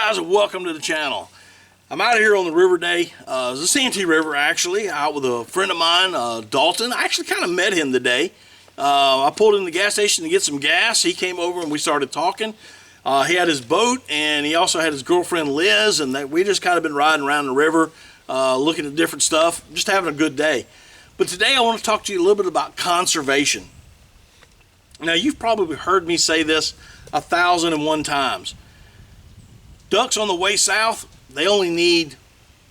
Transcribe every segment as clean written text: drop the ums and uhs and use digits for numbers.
guys, and welcome to the channel. I'm out here on the river day. It's the Santee River, actually, out with a friend of mine, Dalton. I actually kind of met him today. I pulled in the gas station to get some gas. He came over and we started talking. He had his boat and he also had his girlfriend Liz, and we just kind of been riding around the river, looking at different stuff, just having a good day. But today I want to talk to you a little bit about conservation. Now, you've probably heard me say this 1,001 times. Ducks on the way south, they only need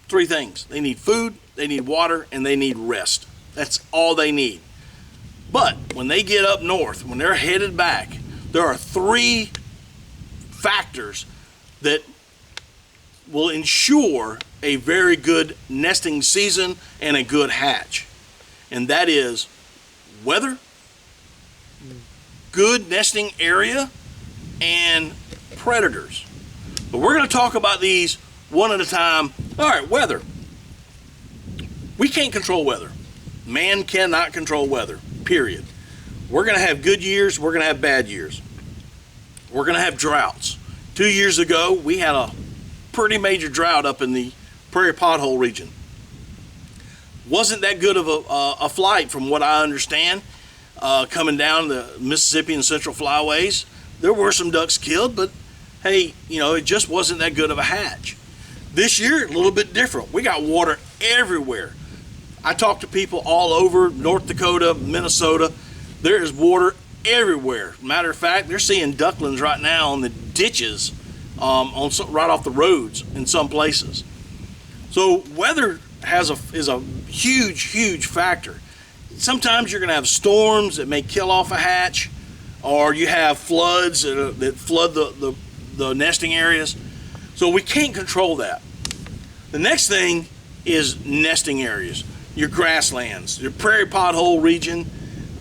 three things. They need food, they need water, and they need rest. That's all they need. But when they get up north, when they're headed back, there are three factors that will ensure a very good nesting season and a good hatch. And that is weather, good nesting area, and predators. But we're going to talk about these one at a time. All right, weather. We can't control weather. Man cannot control weather, period. We're going to have good years. We're going to have bad years. We're going to have droughts. 2 years ago, we had a pretty major drought up in the Prairie Pothole region. Wasn't that good of a flight from what I understand, coming down the Mississippi and Central Flyways. There were some ducks killed, but hey, you know, it just wasn't that good of a hatch. This year, a little bit different. We got water everywhere. I talked to people all over North Dakota, Minnesota. There is water everywhere. Matter of fact, they're seeing ducklings right now on the ditches, right off the roads in some places. So weather is a huge factor. Sometimes you're going to have storms that may kill off a hatch, or you have floods that flood the nesting areas. So we can't control that. The next thing is nesting areas. Your grasslands, your prairie pothole region,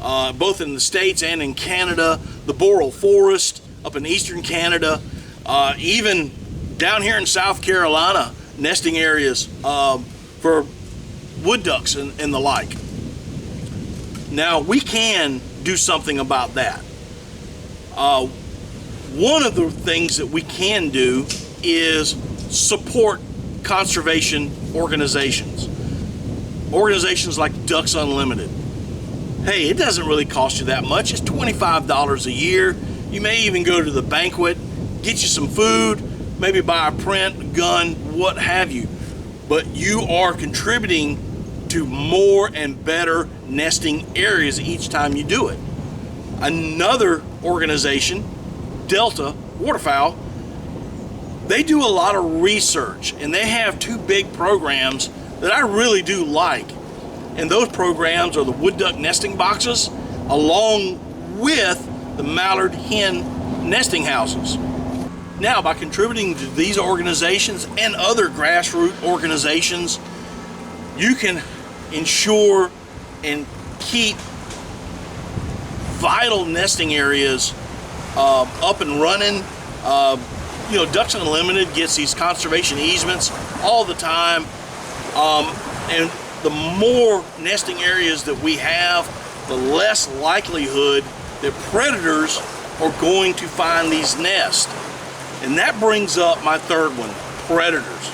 both in the States and in Canada, the boreal forest up in eastern Canada, even down here in South Carolina, nesting areas for wood ducks and the like. Now, we can do something about that. One of the things that we can do is support conservation organizations. Organizations like Ducks Unlimited. Hey, it doesn't really cost you that much. It's $25 a year. You may even go to the banquet, get you some food, maybe buy a print, a gun, what have you. But you are contributing to more and better nesting areas each time you do it. Another organization, Delta Waterfowl, they do a lot of research, and they have two big programs that I really do like. And those programs are the wood duck nesting boxes along with the mallard hen nesting houses. Now, by contributing to these organizations and other grassroots organizations, you can ensure and keep vital nesting areas up and running. You know, Ducks Unlimited gets these conservation easements all the time, and the more nesting areas that we have, the less likelihood that predators are going to find these nests. And that brings up my third one, predators.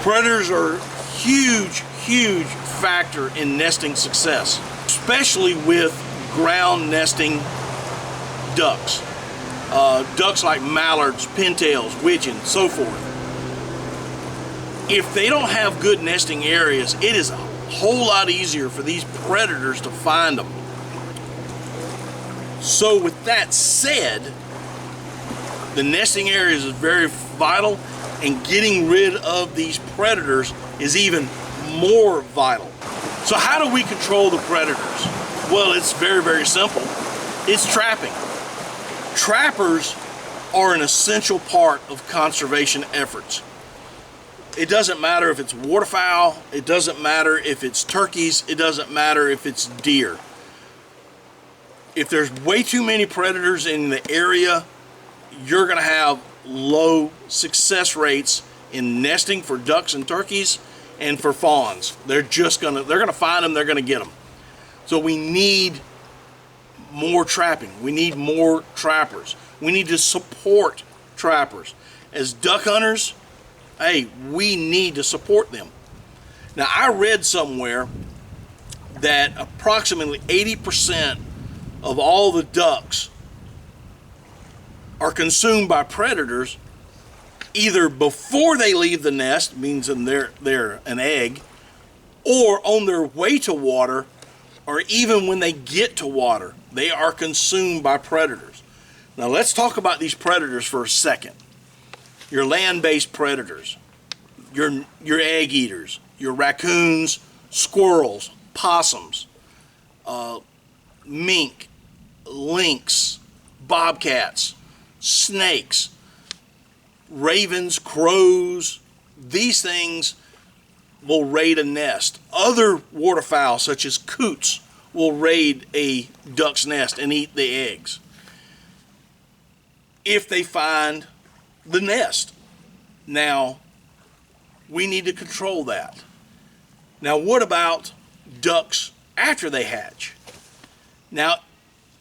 Predators are huge factor in nesting success, especially with ground nesting ducks. Ducks like mallards, pintails, widgeon, so forth. If they don't have good nesting areas, it is a whole lot easier for these predators to find them. So with that said, the nesting areas is very vital, and getting rid of these predators is even more vital. So how do we control the predators? Well, it's very simple. It's trapping. Trappers are an essential part of conservation efforts. It doesn't matter if it's waterfowl, it doesn't matter if it's turkeys, it doesn't matter if it's deer. If there's way too many predators in the area, you're going to have low success rates in nesting for ducks and turkeys and for fawns. They're going to find them, they're going to get them. So we need more trapping. We need more trappers. We need to support trappers. as duck hunters, hey, we need to support them. Now, I read somewhere that approximately 80% of all the ducks are consumed by predators either before they leave the nest, means they're an egg, or on their way to water, or even when they get to water, they are consumed by predators. Now let's talk about these predators for a second. Your land-based predators, your egg eaters, your raccoons, squirrels, possums, mink, lynx, bobcats, snakes, ravens, crows. These things will raid a nest. Other waterfowl, such as coots, will raid a duck's nest and eat the eggs if they find the nest. Now, we need to control that. Now, what about ducks after they hatch? Now,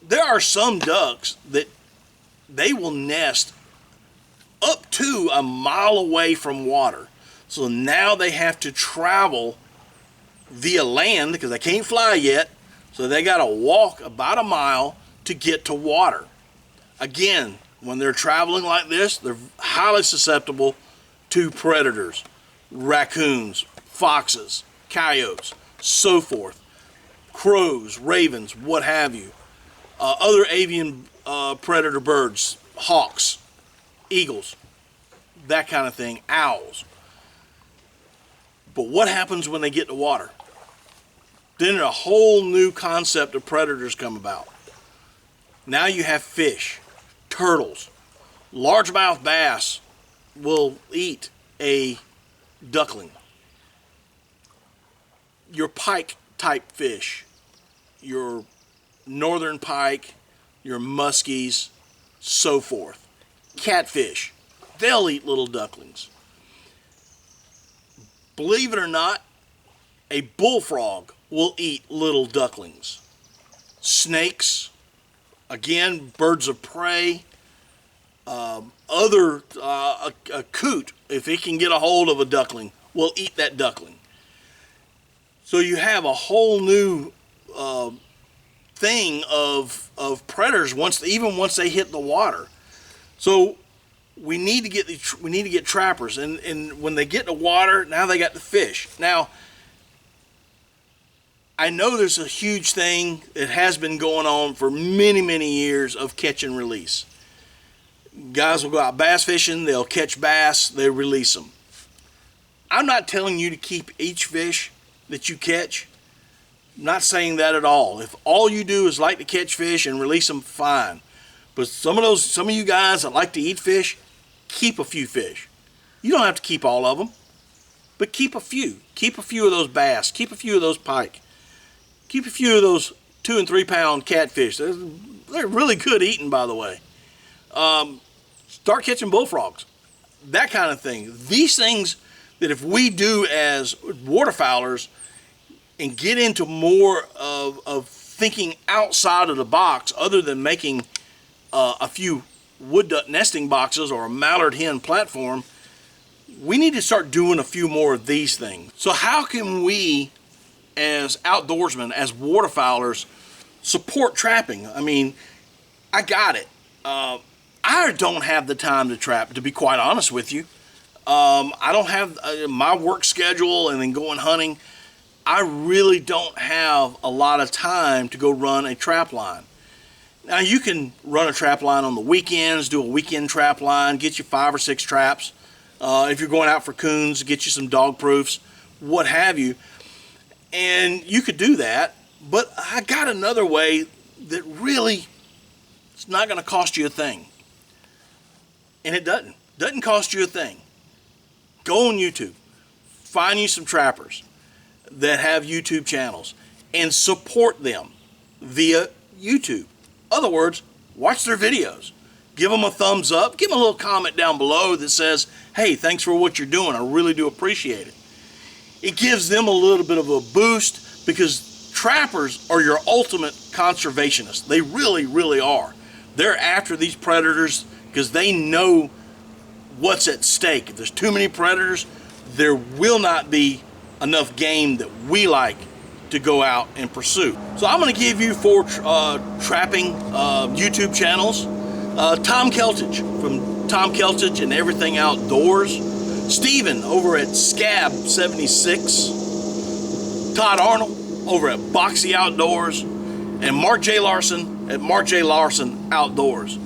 there are some ducks that they will nest up to a mile away from water. So now they have to travel via land because they can't fly yet. So they got to walk about a mile to get to water. Again, when they're traveling like this, they're highly susceptible to predators, raccoons, foxes, coyotes, so forth, crows, ravens, what have you. Other avian predator birds, hawks, eagles, that kind of thing, owls. But what happens when they get to water? Then a whole new concept of predators come about. Now you have fish, turtles, largemouth bass will eat a duckling. Your pike type fish, your northern pike, your muskies, so forth. Catfish, they'll eat little ducklings. Believe it or not, a bullfrog will eat little ducklings. Snakes, again, birds of prey, a coot, if it can get a hold of a duckling, will eat that duckling. So you have a whole new thing of predators even once they hit the water. So we need to get trappers, and when they get to water, now they got the fish. Now, I know there's a huge thing that has been going on for many, many years of catch and release. Guys will go out bass fishing, they'll catch bass, they release them. I'm not telling you to keep each fish that you catch. I'm not saying that at all. If all you do is like to catch fish and release them, fine. But some of you guys that like to eat fish, keep a few fish. You don't have to keep all of them, but keep a few. Keep a few of those bass. Keep a few of those pike. Keep a few of those 2 and 3 pound catfish. They're really good eating, by the way. Start catching bullfrogs. That kind of thing. These things that if we do as waterfowlers and get into more of thinking outside of the box, other than making a few wood duck nesting boxes or a mallard hen platform, we need to start doing a few more of these things. So how can we, as outdoorsmen, as waterfowlers, support trapping? I mean, I got it. I don't have the time to trap, to be quite honest with you. I don't have my work schedule and then going hunting. I really don't have a lot of time to go run a trap line. Now, you can run a trap line on the weekends, do a weekend trap line, get you 5 or 6 traps. If you're going out for coons, get you some dog proofs, what have you. And you could do that, but I got another way that really, it's not going to cost you a thing. And it doesn't cost you a thing. Go on YouTube, find you some trappers that have YouTube channels and support them via YouTube. Other words, watch their videos. Give them a thumbs up. Give them a little comment down below that says, hey, thanks for what you're doing. I really do appreciate it. It gives them a little bit of a boost because trappers are your ultimate conservationists. They really, really are. They're after these predators because they know what's at stake. If there's too many predators, there will not be enough game that we like to go out and pursue. So I'm going to give you 4 trapping YouTube channels. Tom Keltich from Tom Keltich and Everything Outdoors. Steven over at Scab76. Todd Arnold over at Boxie Outdoors. And MarkJ Larson at MarkJ Larson Outdoors.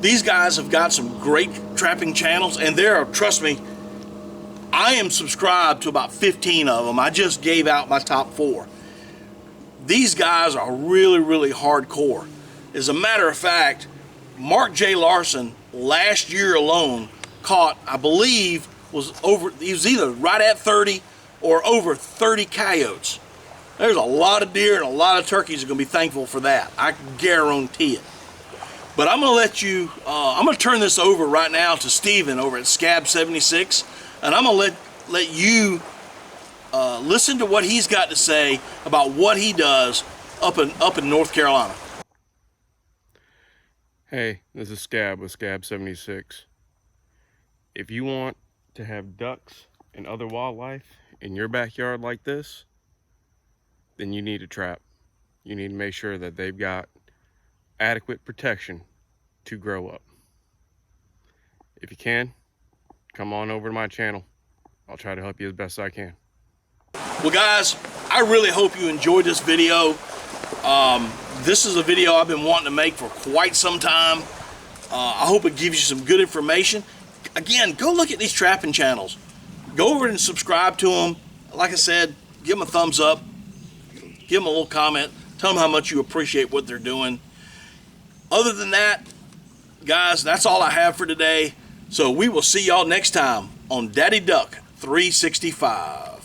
These guys have got some great trapping channels, and there are, trust me, I am subscribed to about 15 of them. I just gave out my top 4. These guys are really, really hardcore. As a matter of fact, MarkJ Larson last year alone caught, I believe, he was either right at 30 or over 30 coyotes. There's a lot of deer and a lot of turkeys are going to be thankful for that. I guarantee it. But I'm going to let you, I'm going to turn this over right now to Steven over at Scab76, and I'm going to let you listen to what he's got to say about what he does up in North Carolina. Hey, this is Scab with Scab76. If you want to have ducks and other wildlife in your backyard like this, then you need to trap. You need to make sure that they've got adequate protection to grow up. If you can, come on over to my channel. I'll try to help you as best I can. Well guys, I really hope you enjoyed this video. This is a video I've been wanting to make for quite some time. I hope it gives you some good information. Again, go look at these trapping channels. Go over and subscribe to them. Like I said, give them a thumbs up. Give them a little comment. Tell them how much you appreciate what they're doing. Other than that, guys, that's all I have for today. So we will see y'all next time on Daddy Duck 365.